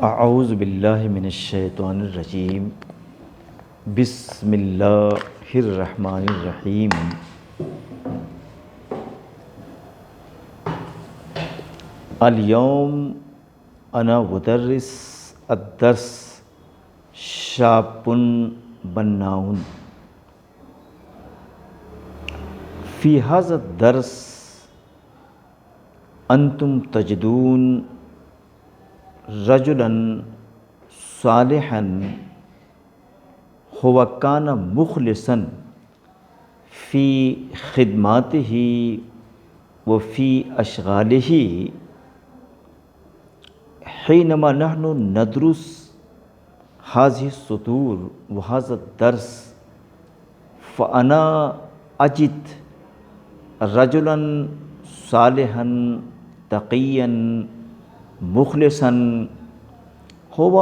اعوذ باللہ من الشیطان الرجیم، بسم اللہ الرحمن الرحیم۔ اليوم انا مدرس الدرس شاب بناء في هذا الدرس انتم تجدون رجلا صالحا هو كان مخلصا في خدماته وفي أشغاله حينما نحن ندرس هذه السطور وهذا الدرس فأنا أجد رجلا صالحا تقيا مخلصا هو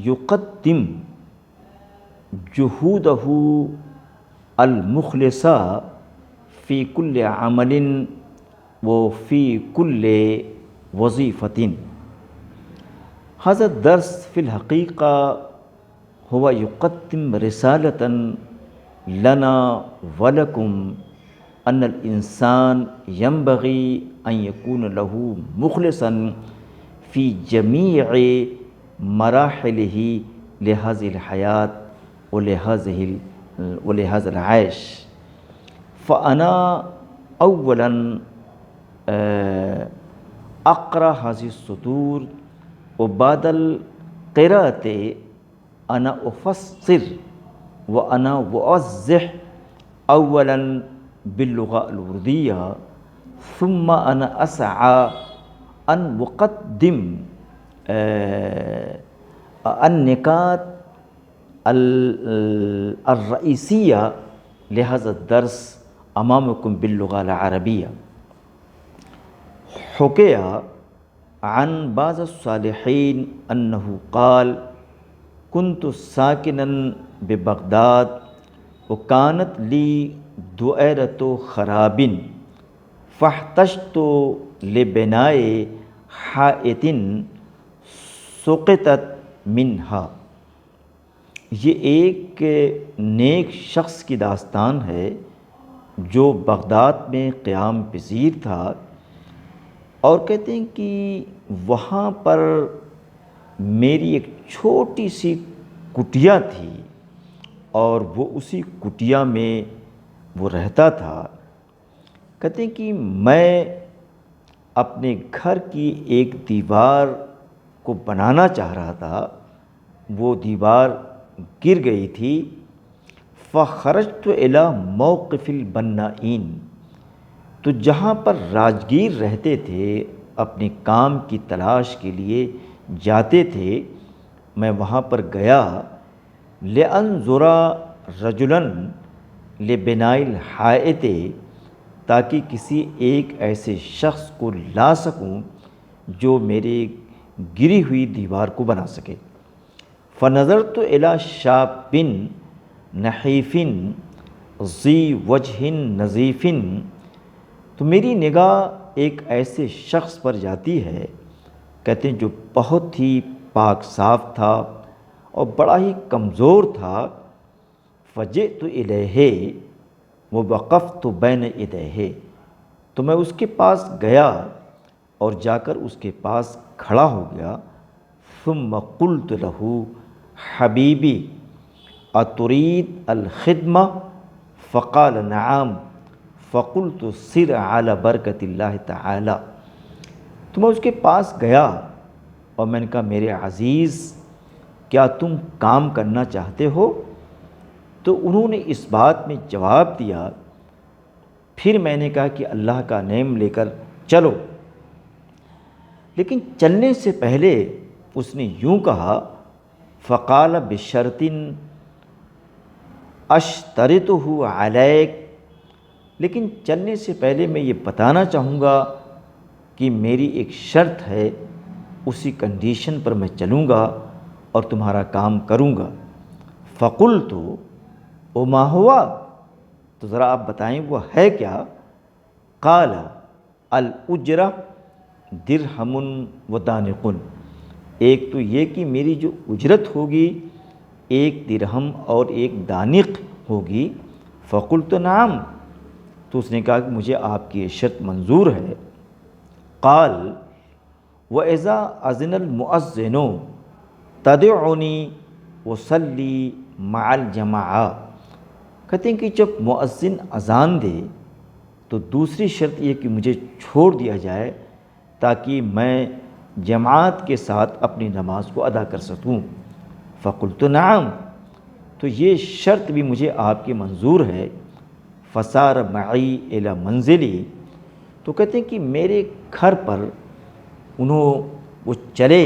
يقدم جهوده المخلصة في كل عمل وفي كل وظيفة. هذا الدرس في الحقيقة هو يقدم رسالة لنا ولكم أن الإنسان ينبغي أن يكون له مخلصا في جميع مراحله لهذه الحياة ولهذا العيش. فأنا أولا أقرأ هذه السطور وبعد القراءة أنا أفسر وأنا أوضح أولا باللغة الأردية، ثم أنا أسعى أن أقدم النقاط الرئيسية لهذا الدرس أمامكم باللغة العربية. حكي عن بعض الصالحين أنه قال: كنت ساكنا ببغداد وكانت لي دائرة خراب فاحتجت لبناء حائط سقطت منها. یہ ایک نیک شخص کی داستان ہے جو بغداد میں قیام پذیر تھا، اور کہتے ہیں کہ وہاں پر میری ایک چھوٹی سی کٹیا تھی اور وہ اسی کٹیا میں وہ رہتا تھا. کہتے ہیں کہ میں اپنے گھر کی ایک دیوار کو بنانا چاہ رہا تھا، وہ دیوار گر گئی تھی. فخرجت الی موقف البنائین، تو جہاں پر راجگیر رہتے تھے اپنے کام کی تلاش کے لیے جاتے تھے، میں وہاں پر گیا. لأنظر رجلا لبناء الحائط، تاکہ کسی ایک ایسے شخص کو لا سکوں جو میرے گری ہوئی دیوار کو بنا سکے. فنظرت الی شاب نحیف ذی وجہ نظیف، تو میری نگاہ ایک ایسے شخص پر جاتی ہے، کہتے ہیں جو بہت ہی پاک صاف تھا اور بڑا ہی کمزور تھا. فجئت الیہ ووقفت بین یدیہ، تو میں اس کے پاس گیا اور جا کر اس کے پاس کھڑا ہو گیا. ثم قلت له حبیبی اتريد الخدمة؟ فقال نعم. فقلت سر على برکۃ اللہ تعالی. تو میں اس کے پاس گیا اور میں نے کہا: میرے عزیز، کیا تم کام کرنا چاہتے ہو؟ تو انہوں نے اس بات میں جواب دیا. پھر میں نے کہا کہ اللہ کا نام لے کر چلو. لیکن چلنے سے پہلے اس نے یوں کہا: فقال بشرط اشترطہ علیک، لیکن چلنے سے پہلے میں یہ بتانا چاہوں گا کہ میری ایک شرط ہے، اسی کنڈیشن پر میں چلوں گا اور تمہارا کام کروں گا. فقلت وما ہوا، تو ذرا آپ بتائیں وہ ہے کیا؟ قال الاجرہ درہم و دانق، ایک تو یہ کہ میری جو اجرت ہوگی 1 درہم اور 1 دانق ہوگی۔ فقلت نعم، تو اس نے کہا کہ مجھے آپ کی یہ شرط منظور ہے۔ قال وَإِذَا أَذِنَ الْمُؤَذِّنُ تَدْعُنِي وَصَلِّي مَعَ الْجَمَاعَةِ، کہتے ہیں کہ جب مؤذن اذان دے تو دوسری شرط یہ کہ مجھے چھوڑ دیا جائے تاکہ میں جماعت کے ساتھ اپنی نماز کو ادا کر سکوں۔ فقلت نعم، تو یہ شرط بھی مجھے آپ کی منظور ہے۔ فسار معی الی منزلی، تو کہتے ہیں کہ میرے گھر پر وہ چلے،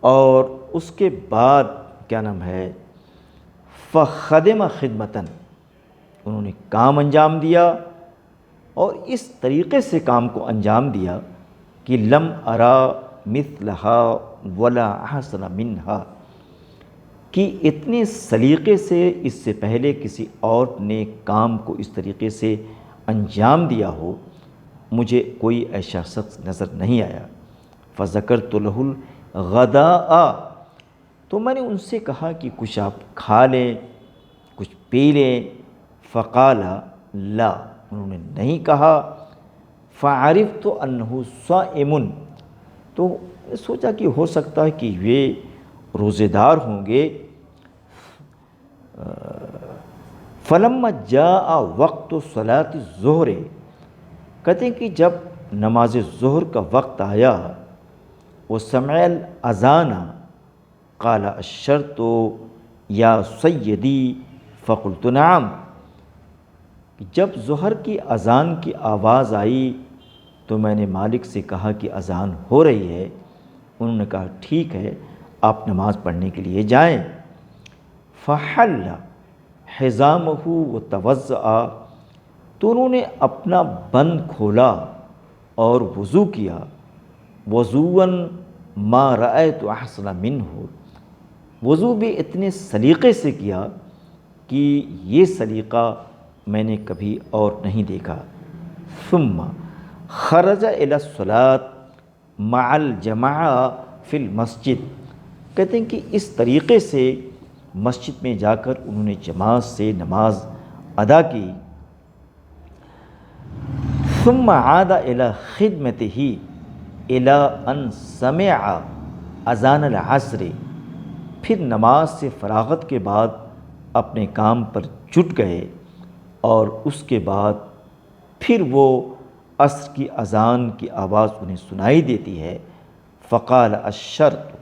اور اس کے بعد کیا نام ہے فخدم خدمتاً، انہوں نے کام انجام دیا، اور اس طریقے سے کام کو انجام دیا کہ لم ارا مثلہا ولا احسن منہا، کہ اتنے سلیقے سے اس سے پہلے کسی اور نے کام کو اس طریقے سے انجام دیا ہو، مجھے کوئی ایسا شخص نظر نہیں آیا۔ فذکرت لہ الغداء، تو میں نے ان سے کہا کہ کچھ آپ کھا لیں، کچھ پی لیں۔ فقال لا، انہوں نے نہیں کہا۔ فعرفت انہ صائم، تو سوچا کہ ہو سکتا ہے کہ یہ روزے دار ہوں گے۔ فلما جاء وقت صلاۃ الظہر، کہتے ہیں کہ جب نماز ظہر کا وقت آیا، وسمع الاذان قال الشرط یا سیدی فقلت نعم، جب ظہر کی اذان کی آواز آئی تو میں نے مالک سے کہا کہ اذان ہو رہی ہے۔ انہوں نے کہا ٹھیک ہے، آپ نماز پڑھنے کے لیے جائیں۔ فحل حزامہ وتوضأ، تو انہوں نے اپنا بند کھولا اور وضو کیا۔ وضوءً ما رأیت احسن منہ، وضو بھی اتنے سلیقے سے کیا کہ یہ سلیقہ میں نے کبھی اور نہیں دیکھا۔ ثم خرج الی الصلاۃ مع الجماعہ فی المسجد، کہتے ہیں کہ اس طریقے سے مسجد میں جا کر انہوں نے جماعت سے نماز ادا کی۔ ثم عاد الی خدمتہ الی ان سمع اذان العصر، پھر نماز سے فراغت کے بعد اپنے کام پر جٹ گئے، اور اس کے بعد پھر وہ عصر کی اذان کی آواز انہیں سنائی دیتی ہے۔ فقال الشرط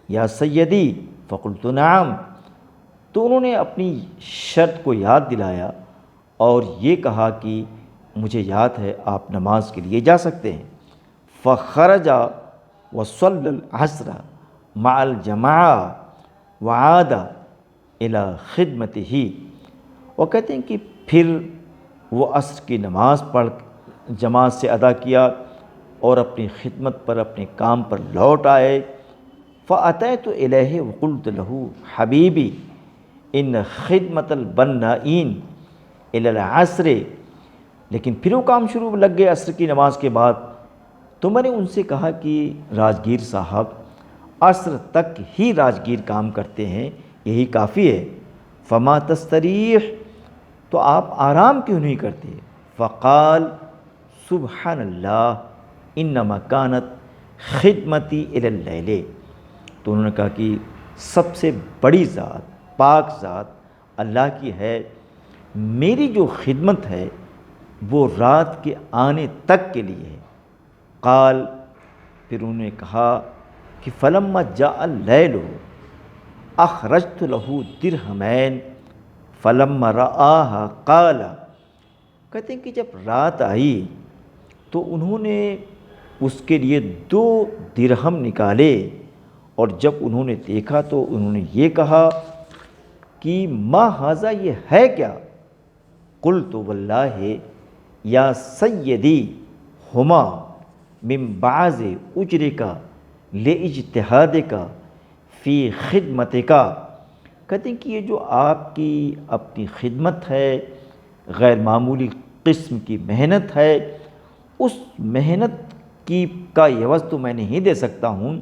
یا سیدی فقلت نعم، تو انہوں نے اپنی شرط کو یاد دلایا اور یہ کہا کہ مجھے یاد ہے، آپ نماز کے لیے جا سکتے ہیں۔ فخرج وصلی العصر مع الجماعہ وعاد الی خدمتہ، وہ کہتے ہیں کہ پھر وہ عصر کی نماز پڑھ جماعت سے ادا کیا اور اپنی خدمت پر، اپنے کام پر لوٹ آئے۔ فأتیت الیہ وقلت لہ حبیبی ان خدمت البنائین الی العصر، لیکن پھر وہ کام شروع لگ گئے عصر کی نماز کے بعد، تو میں نے ان سے کہا کہ راجگیر صاحب عصر تک ہی راجگیر کام کرتے ہیں، یہی کافی ہے۔ فما تستریح، تو آپ آرام کیوں نہیں کرتے؟ فقال سبحان اللہ انما کانت خدمتی الی اللیل، تو انہوں نے کہا کہ سب سے بڑی ذات، پاک ذات اللہ کی ہے، میری جو خدمت ہے وہ رات کے آنے تک کے لیے ہے۔ قال، پھر انہوں نے کہا کہ فلما جاء اللیل اخرجت لہ درہمین فلما رآہا قال، کہتے ہیں کہ جب رات آئی تو انہوں نے اس کے لیے 2 درہم نکالے، اور جب انہوں نے دیکھا تو انہوں نے یہ کہا کہ ما ھذا، یہ ہے کیا؟ قلت واللہ یا سیدی ہما من بعض اجرک لاجتہادک فی خدمتک، کہتے ہیں کہ یہ جو آپ کی اپنی خدمت ہے، غیر معمولی قسم کی محنت ہے، اس محنت کا عوض تو میں نہیں دے سکتا ہوں،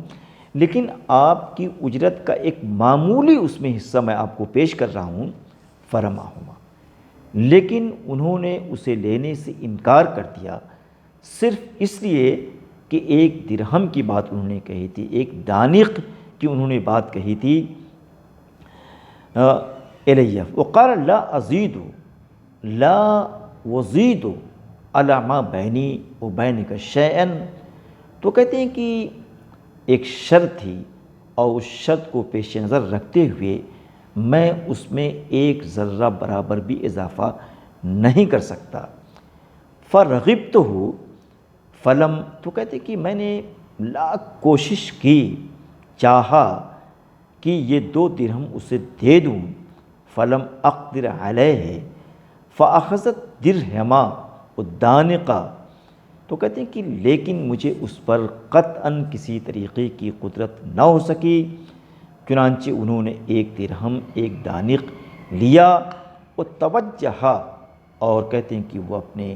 لیکن آپ کی اجرت کا ایک معمولی اس میں حصہ میں آپ کو پیش کر رہا ہوں، فرماہما، لیکن انہوں نے اسے لینے سے انکار کر دیا، صرف اس لیے کہ ایک درہم کی بات انہوں نے کہی تھی، ایک دانق کی انہوں نے بات کہی تھی الیہ، وقال لا ازید لا وزید علی ما بینی و بینک شیئا، تو کہتے ہیں کہ ایک شرط تھی اور اس شرط کو پیش نظر رکھتے ہوئے میں اس میں ایک ذرہ برابر بھی اضافہ نہیں کر سکتا، فرغبتہ فلم، تو کہتے کہ میں نے لاکھ کوشش کی، چاہا کہ یہ 2 درہم اسے دے دوں، فلم اقدر علیہ فاخذت درہما الدانقہ، تو کہتے ہیں کہ لیکن مجھے اس پر قطعاً کسی طریقے کی قدرت نہ ہو سکی، چنانچہ انہوں نے 1 درہم 1 دانق لیا اور توجہ، اور کہتے ہیں کہ وہ اپنے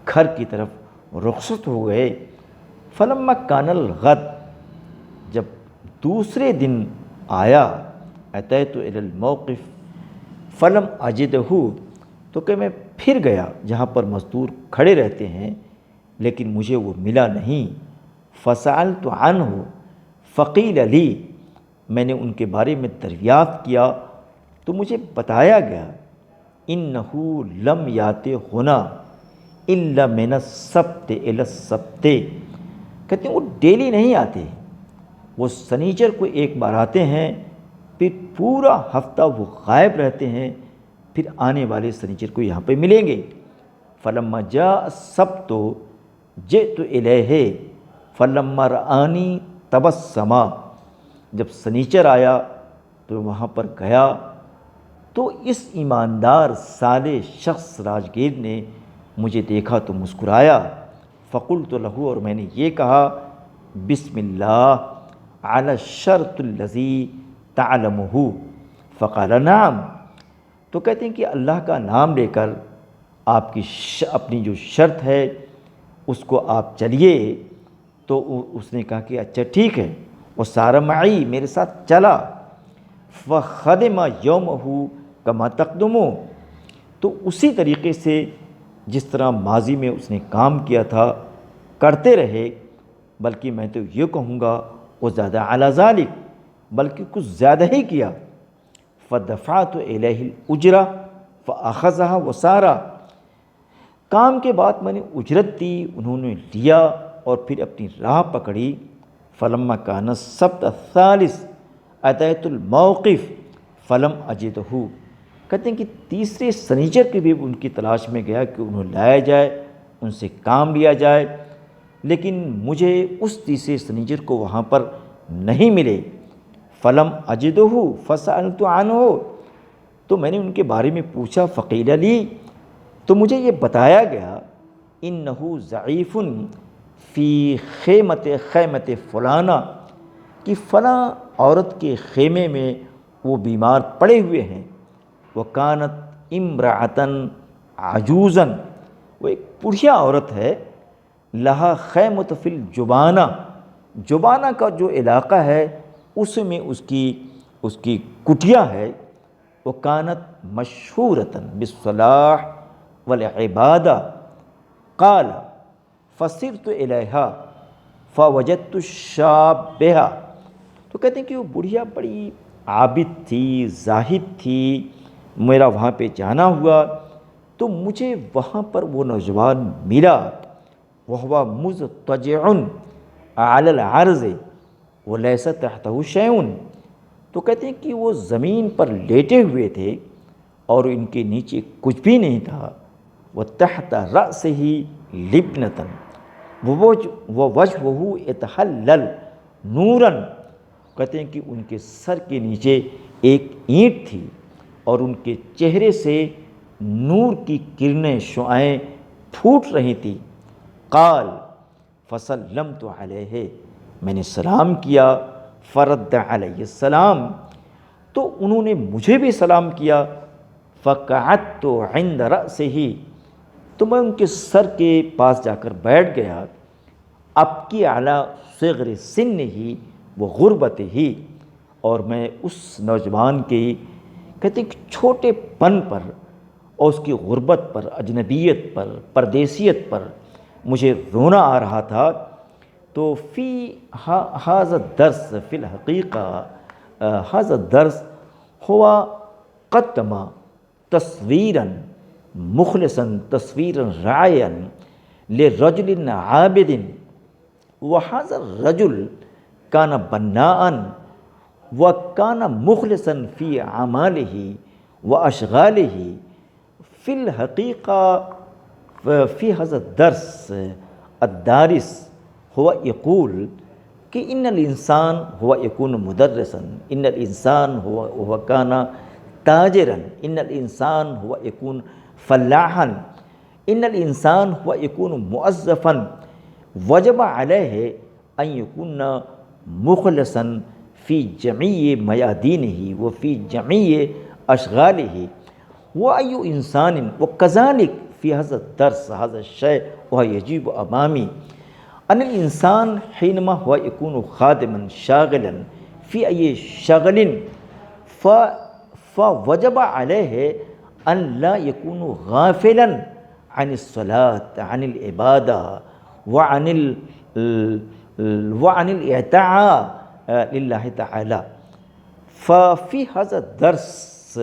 گھر کی طرف رخصت ہو گئے۔ فلما کان الغد، جب دوسرے دن آیا، اتیت الی الموقف فلم اجدہ، تو کہ میں پھر گیا جہاں پر مزدور کھڑے رہتے ہیں لیکن مجھے وہ ملا نہیں، فسألت عنہ فقیل لی، میں نے ان کے بارے میں دریافت کیا تو مجھے بتایا گیا، انہ لم یات ہنا الا من السبت الی السبت، کہتے ہیں وہ ڈیلی نہیں آتے، وہ سنیچر کو ایک بار آتے ہیں، پھر پورا ہفتہ وہ غائب رہتے ہیں، پھر آنے والے سنیچر کو یہاں پہ ملیں گے۔ فلما جاء السبت جئت الیہ فلما رآنی تبسما، جب سنیچر آیا تو وہاں پر گیا تو اس ایماندار صالح شخص راجگیر نے مجھے دیکھا تو مسکرایا، فقلت لہ، اور میں نے یہ کہا، بسم اللہ علی الشرط الذی تعلمہ، فقال نعم، تو کہتے ہیں کہ اللہ کا نام لے کر آپ کی اپنی جو شرط ہے اس کو آپ چلیے، تو اس نے کہا کہ اچھا ٹھیک ہے، وہ سارا معی، میرے ساتھ چلا، فخدم یومہ کما تقدم، تو اسی طریقے سے جس طرح ماضی میں اس نے کام کیا تھا کرتے رہے، بلکہ میں تو یہ کہوں گا وہ زیادہ علی ذالک، بلکہ کچھ زیادہ ہی کیا، فدفعت الیہ الاجرہ فاخذها وسارا، کام کے بعد میں نے اجرت دی، انہوں نے لیا اور پھر اپنی راہ پکڑی۔ فلما کان السبت الثالث اتیت الموقف فلم اجدہ، کہتے ہیں کہ تیسرے سنیچر کے بھی ان کی تلاش میں گیا کہ انہیں لایا جائے، ان سے کام لیا جائے، لیکن مجھے اس تیسرے سنیچر کو وہاں پر نہیں ملے۔ فلم اجدہ فسألت عنہ، تو میں نے ان کے بارے میں پوچھا، فقیل لی، تو مجھے یہ بتایا گیا، انہ ضعیف فی خیمت فلانہ، کہ فلاں عورت کے خیمے میں وہ بیمار پڑے ہوئے ہیں، وکانت امرأۃ عجوزا، وہ ایک بڑھیا عورت ہے، لہا خیمۃ فی الجبانہ، جبانہ کا جو علاقہ ہے اس میں اس کی کٹیا ہے، وکانت مشہورۃ بالصلاح والعبادہ، قال فصرت الیہا فوجدت الشابہ، تو کہتے ہیں کہ وہ بڑھیا بڑی عابد تھی، زاہد تھی، میرا وہاں پہ جانا ہوا تو مجھے وہاں پر وہ نوجوان ملا، وہو مضطجع علی العرض ولیس تحتہ شیء، تو کہتے ہیں کہ وہ زمین پر لیٹے ہوئے تھے اور ان کے نیچے کچھ بھی نہیں تھا، وتحت رأسہ لبنۃ ووجہہ یتحلل نورا، کہتے ہیں کہ ان کے سر کے نیچے ایک اینٹ تھی اور ان کے چہرے سے نور کی کرنیں شعائیں پھوٹ رہی تھی۔ قال فسلمت علیہ، میں نے سلام کیا، فرد علیہ السلام، تو انہوں نے مجھے بھی سلام کیا، فقعدت عند رأسہ، تو میں ان کے سر کے پاس جا کر بیٹھ گیا، ابکی علی صغر سنہ وغربته، اور میں اس نوجوان کی کہتے ہیں کہ چھوٹے پن پر اور اس کی غربت پر، اجنبیت پر، پردیسیت پر مجھے رونا آ رہا تھا. تو فی هذا الدرس فی الحقیقہ هذا الدرس ہوا قدم تصویرا مخلصا تصویرا راعیا لرجل عابد، وهذا الرجل كان بناء وكان مخلصا في أعماله وأشغاله. في الحقيقة في هذا الدرس الدارس هو يقول کہ ان الانسان هو يكون مدرسا، ان الانسان هو كان تاجرا، ان الانسان هو يكون فلاحا، ان الانسان هو يكون موظفا، وجب عليه ان يكون مخلصا في جميع ميادينه وفي جميع اشغاله. واي انسان، وكذلك في هذا الدرس هذا الشيء وهو يجيب امامي ان الانسان حينما هو يكون خادما شاغلا في اي شغل فوجب عليه ان لا يكون غافلا عن الصلاة، عن العبادة، وعن الإطاعة لله تعالى. ففي هذا الدرس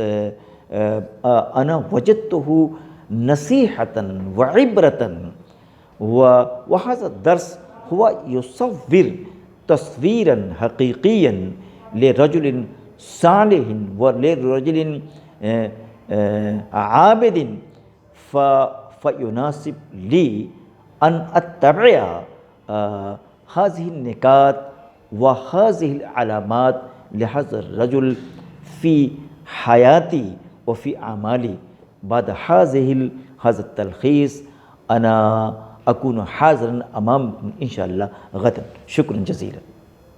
أنا وجدته نصيحة وعبرة، وهذا الدرس هو يصور تصويرا حقيقيا لرجل صالح ولرجل عابد، فيناسب لي أن أتبع هذه النکات وهذه العلامات لهذا الرجل في حياتي وفي أعمالي. بعد هذا التلخيص أنا أكون حاضرا أمامكم إن شاء الله غدا. شكرا جزيلا.